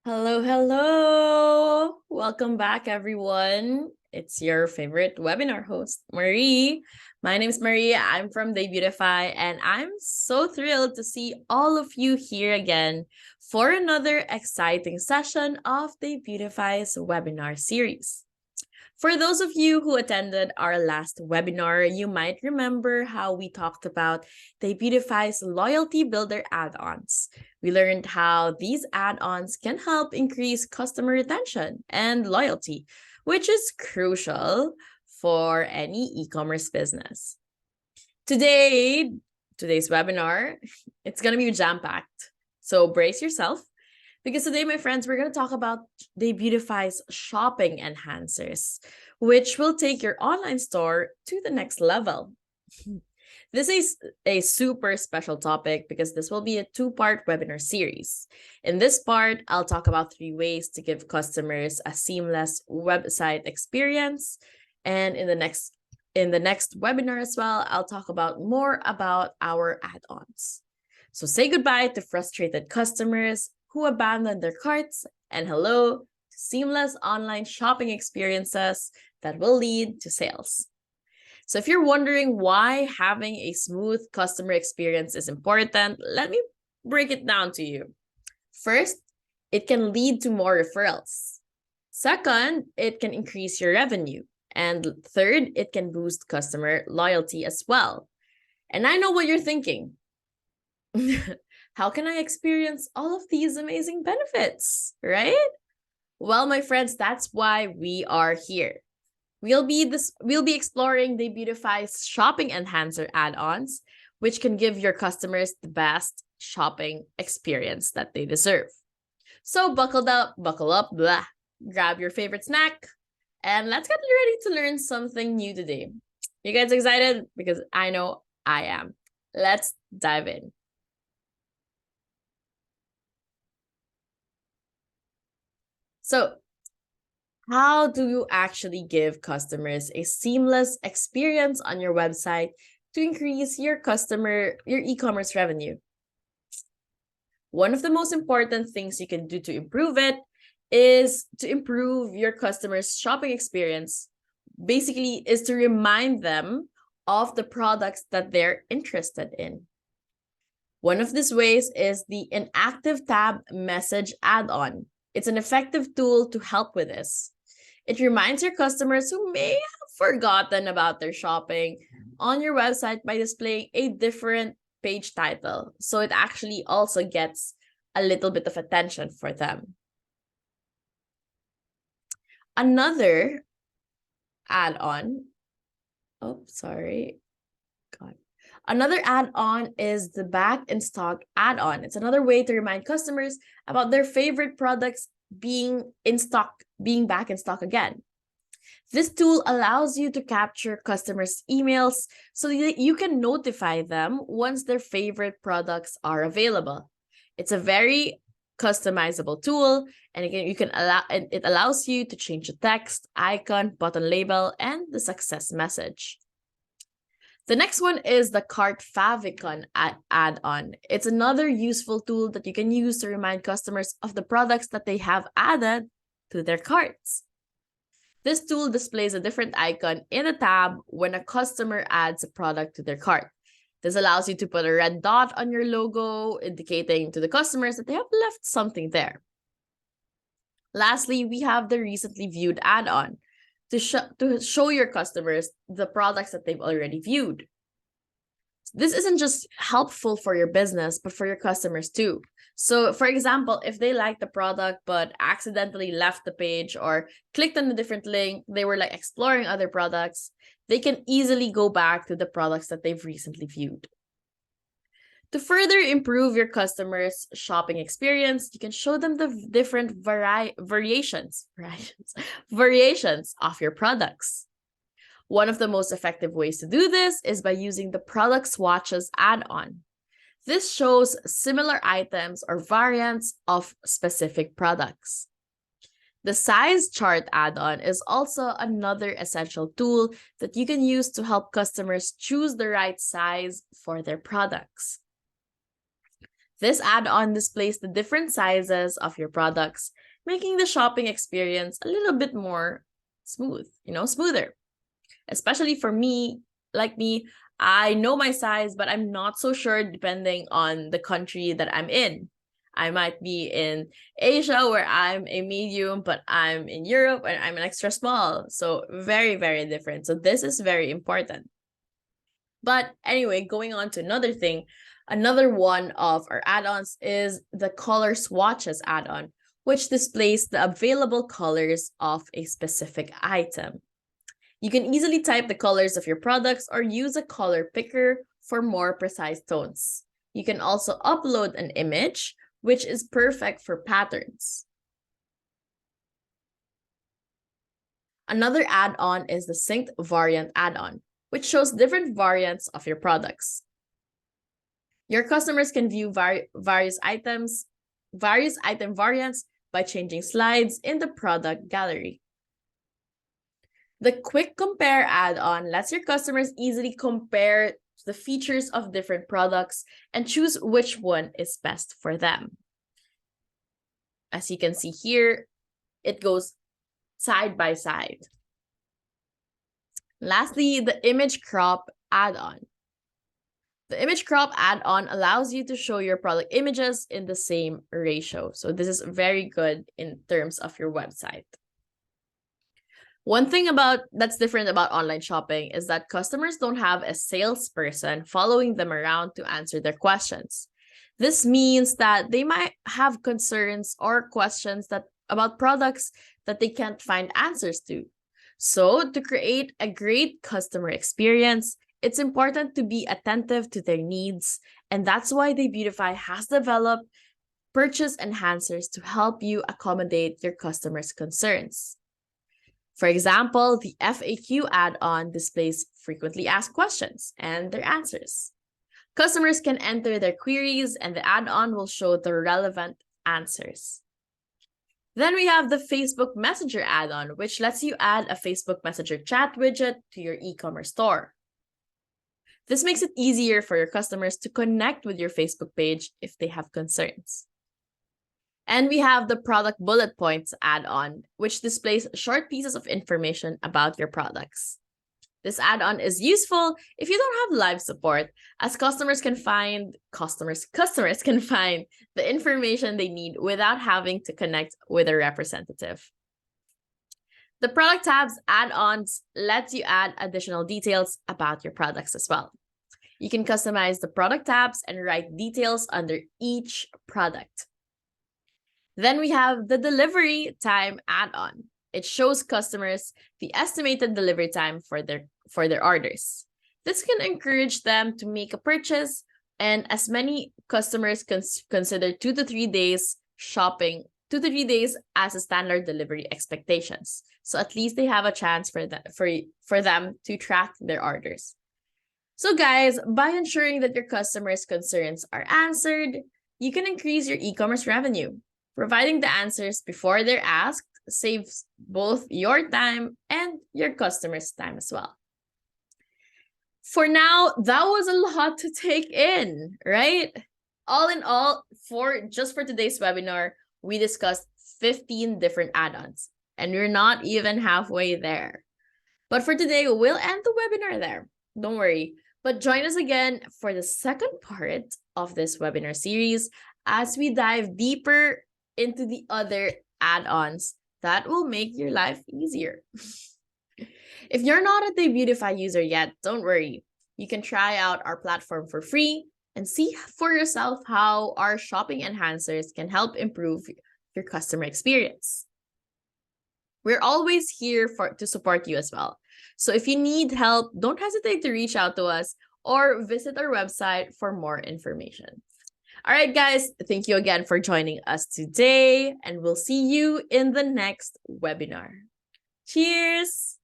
Hello, hello. Welcome back, everyone. It's your favorite webinar host, Marie. My name is Marie. I'm from Debutify, and I'm so thrilled to see all of you here again for another exciting session of Debutify's webinar series. For those of you who attended our last webinar, you might remember how we talked about Debutify's Loyalty Builder add-ons. We learned how these add-ons can help increase customer retention and loyalty, which is crucial for any e-commerce business. Today's webinar, it's going to be jam-packed. So brace yourself. Because today, my friends, we're going to talk about Debutify's shopping enhancers, which will take your online store to the next level. This is a super special topic because this will be a two-part webinar series. In this part, I'll talk about 3 ways to give customers a seamless website experience. And in the next webinar as well, I'll talk about more about our add-ons. So say goodbye to frustrated customers who abandon their carts, and hello to seamless online shopping experiences that will lead to sales. So if you're wondering why having a smooth customer experience is important, let me break it down to you. First, it can lead to more referrals. Second, it can increase your revenue. And third, it can boost customer loyalty as well. And I know what you're thinking. How can I experience all of these amazing benefits, right? Well, my friends, that's why we are here. We'll be exploring Debutify's shopping enhancer add-ons, which can give your customers the best shopping experience that they deserve. So buckle up, blah. Grab your favorite snack, and let's get ready to learn something new today. You guys excited? Because I know I am. Let's dive in. So how do you actually give customers a seamless experience on your website to increase your e-commerce revenue? One of the most important things you can do to improve it is to improve your customers' shopping experience. Basically, is to remind them of the products that they're interested in. One of these ways is the inactive tab message add-on. It's an effective tool to help with this. It reminds your customers who may have forgotten about their shopping on your website by displaying a different page title. So it actually also gets a little bit of attention for them. Another add-on, Another add-on is the back in stock add-on. It's another way to remind customers about their favorite products being back in stock again. This tool allows you to capture customers' emails so that you can notify them once their favorite products are available. It's a very customizable tool, and it allows you to change the text, icon, button label, and the success message. The next one is the Cart Favicon add-on. It's another useful tool that you can use to remind customers of the products that they have added to their carts. This tool displays a different icon in a tab when a customer adds a product to their cart. This allows you to put a red dot on your logo, indicating to the customers that they have left something there. Lastly, we have the recently viewed add-on to show your customers the products that they've already viewed. This isn't just helpful for your business, but for your customers too. So for example, if they like the product but accidentally left the page or clicked on a different link, they were like exploring other products, they can easily go back to the products that they've recently viewed. To further improve your customers' shopping experience, you can show them the different variations of your products. One of the most effective ways to do this is by using the Product Swatches add-on. This shows similar items or variants of specific products. The Size Chart add-on is also another essential tool that you can use to help customers choose the right size for their products. This add-on displays the different sizes of your products, making the shopping experience a little bit more smoother. Especially for me, like me, I know my size, but I'm not so sure depending on the country that I'm in. I might be in Asia where I'm a medium, but I'm in Europe and I'm an extra small. So very, very different. So this is very important. But anyway, going on to another thing, another one of our add-ons is the color swatches add-on, which displays the available colors of a specific item. You can easily type the colors of your products or use a color picker for more precise tones. You can also upload an image, which is perfect for patterns. Another add-on is the synced variant add-on, which shows different variants of your products. Your customers can view various item variants by changing slides in the product gallery. The Quick Compare add-on lets your customers easily compare the features of different products and choose which one is best for them. As you can see here, it goes side by side. Lastly, the Image Crop add-on. The Image Crop add-on allows you to show your product images in the same ratio. So this is very good in terms of your website. One thing that's different about online shopping is that customers don't have a salesperson following them around to answer their questions. This means that they might have concerns or questions about products that they can't find answers to. So to create a great customer experience, it's important to be attentive to their needs, and that's why Debutify has developed purchase enhancers to help you accommodate your customers' concerns. For example, the FAQ add-on displays frequently asked questions and their answers. Customers can enter their queries and the add-on will show the relevant answers. Then we have the Facebook Messenger add-on, which lets you add a Facebook Messenger chat widget to your e-commerce store. This makes it easier for your customers to connect with your Facebook page if they have concerns. And we have the Product Bullet Points add-on, which displays short pieces of information about your products. This add-on is useful if you don't have live support, as customers can find the information they need without having to connect with a representative. The Product Tabs add-ons lets you add additional details about your products as well. You can customize the product tabs and write details under each product. Then we have the Delivery Time add-on. It shows customers the estimated delivery time for their orders. This can encourage them to make a purchase, and as many customers consider 2 to 3 days as a standard delivery expectations. So at least they have a chance for them to track their orders. So guys, by ensuring that your customers' concerns are answered, you can increase your e-commerce revenue. Providing the answers before they're asked saves both your time and your customers' time as well. For now, that was a lot to take in, right? All in all, just for today's webinar, we discussed 15 different add-ons, and we're not even halfway there. But for today, we'll end the webinar there. Don't worry. But join us again for the second part of this webinar series as we dive deeper into the other add-ons that will make your life easier. If you're not a Debutify user yet, don't worry. You can try out our platform for free and see for yourself how our shopping enhancers can help improve your customer experience. We're always here to support you as well. So if you need help, don't hesitate to reach out to us or visit our website for more information. All right, guys, thank you again for joining us today, and we'll see you in the next webinar. Cheers!